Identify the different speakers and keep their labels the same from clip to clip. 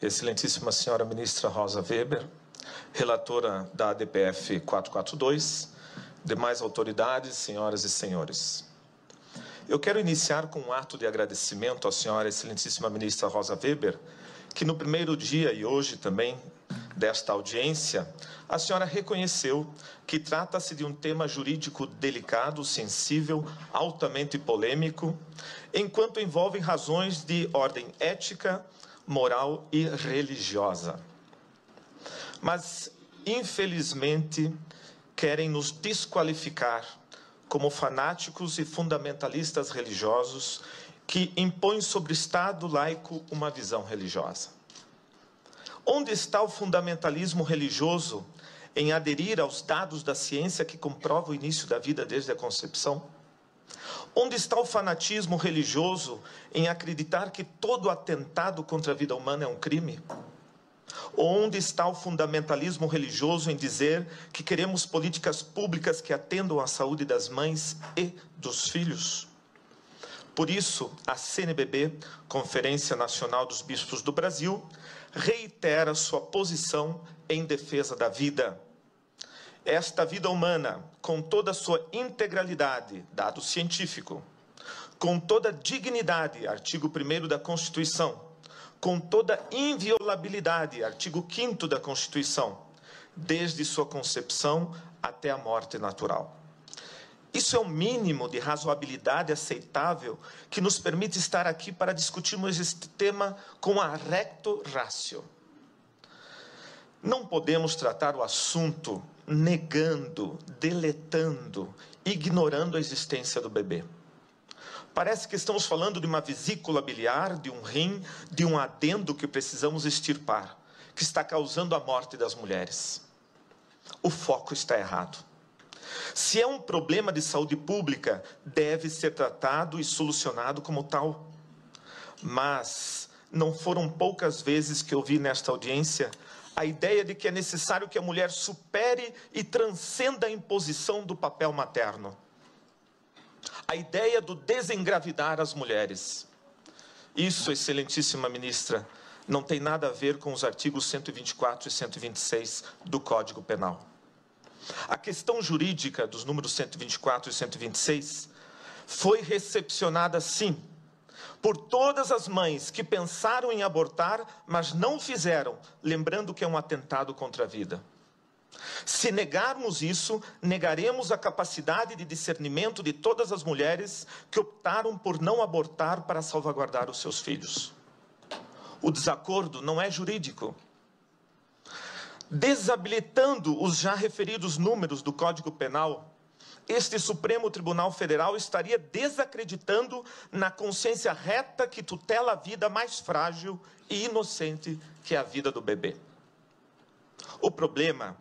Speaker 1: Excelentíssima senhora ministra Rosa Weber, relatora da ADPF 442, demais autoridades, senhoras e senhores. Eu quero iniciar com um ato de agradecimento à senhora excelentíssima ministra Rosa Weber, que no primeiro dia e hoje também desta audiência, a senhora reconheceu que trata-se de um tema jurídico delicado, sensível, altamente polêmico, enquanto envolve razões de ordem ética, moral e religiosa. Mas, infelizmente, querem nos desqualificar como fanáticos e fundamentalistas religiosos que impõem sobre o Estado laico uma visão religiosa. Onde está o fundamentalismo religioso em aderir aos dados da ciência que comprova o início da vida desde a concepção? Onde está o fanatismo religioso em acreditar que todo atentado contra a vida humana é um crime? Onde está o fundamentalismo religioso em dizer que queremos políticas públicas que atendam à saúde das mães e dos filhos? Por isso, a CNBB, Conferência Nacional dos Bispos do Brasil, reitera sua posição em defesa da vida. Esta vida humana, com toda a sua integralidade, dado científico, com toda a dignidade, artigo 1º da Constituição, com toda a inviolabilidade, artigo 5º da Constituição, desde sua concepção até a morte natural. Isso é o mínimo de razoabilidade aceitável que nos permite estar aqui para discutirmos este tema com a recto ratio. Não podemos tratar o assunto negando, deletando, ignorando a existência do bebê. Parece que estamos falando de uma vesícula biliar, de um rim, de um adendo que precisamos extirpar, que está causando a morte das mulheres. O foco está errado. Se é um problema de saúde pública, deve ser tratado e solucionado como tal. Mas não foram poucas vezes que eu vi nesta audiência a ideia de que é necessário que a mulher supere e transcenda a imposição do papel materno. A ideia do desengravidar as mulheres. Isso, excelentíssima ministra, não tem nada a ver com os artigos 124 e 126 do Código Penal. A questão jurídica dos números 124 e 126 foi recepcionada, sim, por todas as mães que pensaram em abortar, mas não fizeram, lembrando que é um atentado contra a vida. Se negarmos isso, negaremos a capacidade de discernimento de todas as mulheres que optaram por não abortar para salvaguardar os seus filhos. O desacordo não é jurídico. Desabilitando os já referidos números do Código Penal, este Supremo Tribunal Federal estaria desacreditando na consciência reta que tutela a vida mais frágil e inocente que é a vida do bebê. O problema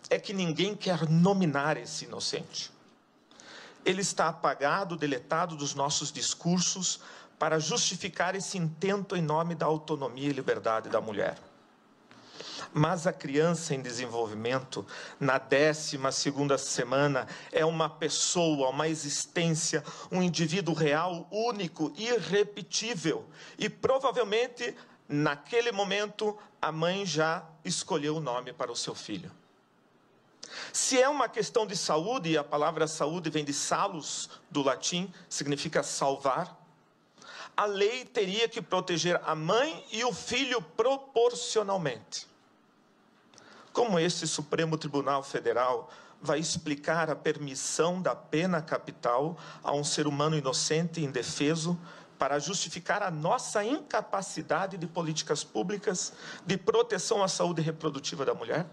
Speaker 1: é que ninguém quer nominar esse inocente. Ele está apagado, deletado dos nossos discursos para justificar esse intento em nome da autonomia e liberdade da mulher. Mas a criança em desenvolvimento, na 12ª semana, é uma pessoa, uma existência, um indivíduo real, único, irrepetível. E provavelmente, naquele momento, a mãe já escolheu o nome para o seu filho. Se é uma questão de saúde, e a palavra saúde vem de salus, do latim, significa salvar, a lei teria que proteger a mãe e o filho proporcionalmente. Como este Supremo Tribunal Federal vai explicar a permissão da pena capital a um ser humano inocente e indefeso para justificar a nossa incapacidade de políticas públicas de proteção à saúde reprodutiva da mulher?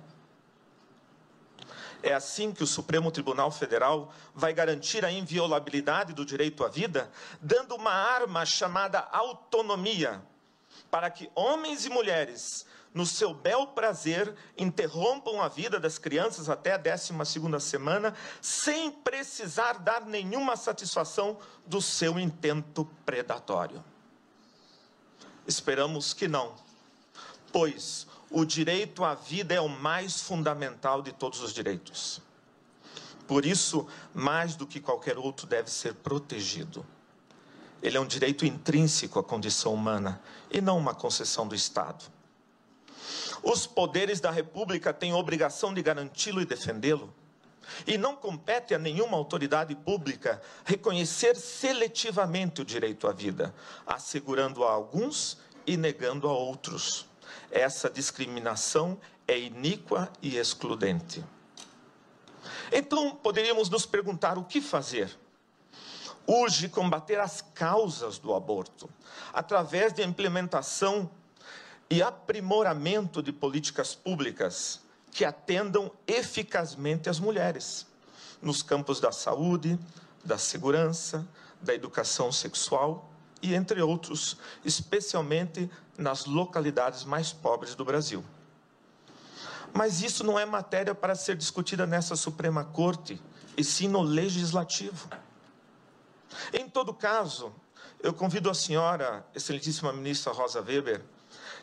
Speaker 1: É assim que o Supremo Tribunal Federal vai garantir a inviolabilidade do direito à vida, dando uma arma chamada autonomia, para que homens e mulheres, no seu bel prazer, interrompam a vida das crianças até a 12ª semana, sem precisar dar nenhuma satisfação do seu intento predatório. Esperamos que não, pois o direito à vida é o mais fundamental de todos os direitos. Por isso, mais do que qualquer outro, deve ser protegido. Ele é um direito intrínseco à condição humana e não uma concessão do Estado. Os poderes da República têm obrigação de garanti-lo e defendê-lo. E não compete a nenhuma autoridade pública reconhecer seletivamente o direito à vida, assegurando a alguns e negando a outros. Essa discriminação é iníqua e excludente. Então, poderíamos nos perguntar o que fazer? Urge combater as causas do aborto, através da implementação e aprimoramento de políticas públicas que atendam eficazmente as mulheres, nos campos da saúde, da segurança, da educação sexual e entre outros, especialmente nas localidades mais pobres do Brasil. Mas isso não é matéria para ser discutida nessa Suprema Corte, e sim no Legislativo. Em todo caso, eu convido a senhora, excelentíssima ministra Rosa Weber,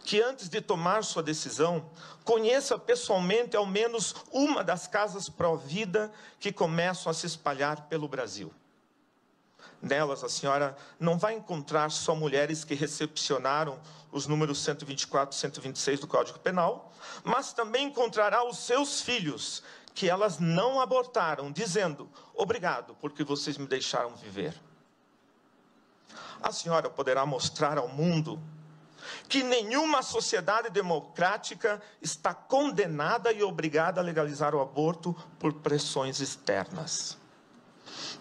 Speaker 1: que antes de tomar sua decisão, conheça pessoalmente ao menos uma das casas pró-vida que começam a se espalhar pelo Brasil. Nelas, a senhora não vai encontrar só mulheres que recepcionaram os números 124 e 126 do Código Penal, mas também encontrará os seus filhos, que elas não abortaram, dizendo: obrigado, porque vocês me deixaram viver. A senhora poderá mostrar ao mundo que nenhuma sociedade democrática está condenada e obrigada a legalizar o aborto por pressões externas.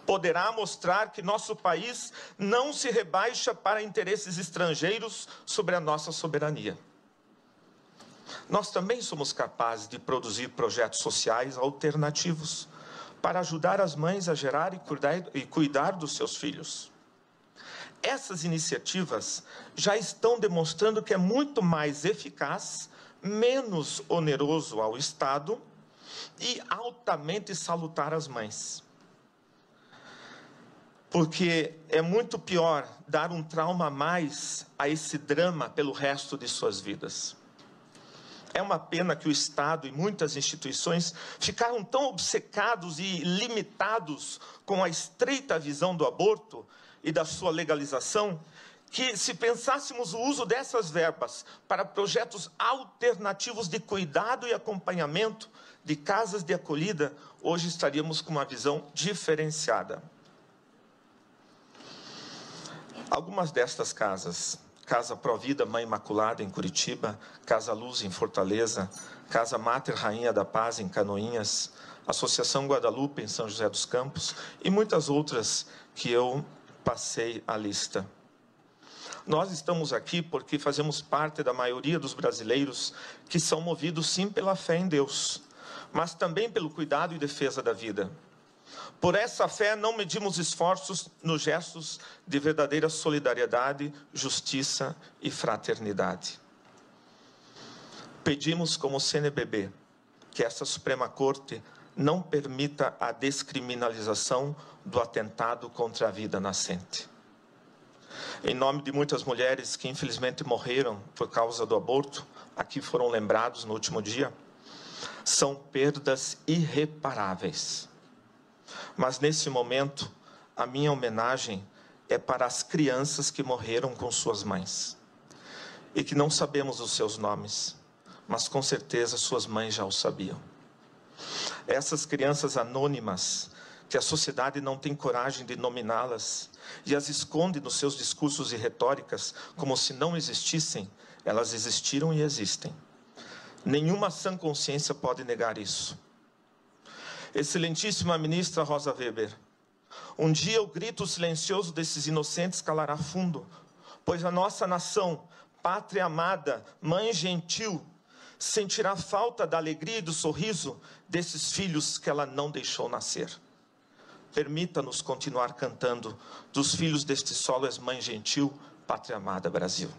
Speaker 1: Poderá mostrar que nosso país não se rebaixa para interesses estrangeiros sobre a nossa soberania. Nós também somos capazes de produzir projetos sociais alternativos para ajudar as mães a gerar e cuidar dos seus filhos. Essas iniciativas já estão demonstrando que é muito mais eficaz, menos oneroso ao Estado e altamente salutar às mães. Porque é muito pior dar um trauma a mais a esse drama pelo resto de suas vidas. É uma pena que o Estado e muitas instituições ficaram tão obcecados e limitados com a estreita visão do aborto e da sua legalização, que se pensássemos o uso dessas verbas para projetos alternativos de cuidado e acompanhamento, de casas de acolhida, hoje estaríamos com uma visão diferenciada. Algumas destas casas, Casa Pró-Vida Mãe Imaculada em Curitiba, Casa Luz em Fortaleza, Casa Mater Rainha da Paz em Canoinhas, Associação Guadalupe em São José dos Campos e muitas outras que eu passei a lista. Nós estamos aqui porque fazemos parte da maioria dos brasileiros que são movidos sim pela fé em Deus, mas também pelo cuidado e defesa da vida. Por essa fé não medimos esforços nos gestos de verdadeira solidariedade, justiça e fraternidade. Pedimos como CNBB que essa Suprema Corte não permita a descriminalização do atentado contra a vida nascente. Em nome de muitas mulheres que infelizmente morreram por causa do aborto, aqui foram lembrados no último dia, são perdas irreparáveis. Mas nesse momento, a minha homenagem é para as crianças que morreram com suas mães e que não sabemos os seus nomes, mas com certeza suas mães já o sabiam. Essas crianças anônimas, que a sociedade não tem coragem de nominá-las e as esconde nos seus discursos e retóricas como se não existissem, elas existiram e existem. Nenhuma sã consciência pode negar isso. Excelentíssima ministra Rosa Weber, um dia o grito silencioso desses inocentes calará fundo, pois a nossa nação, pátria amada, mãe gentil, sentirá falta da alegria e do sorriso desses filhos que ela não deixou nascer. Permita-nos continuar cantando: dos filhos deste solo és mãe gentil, pátria amada Brasil.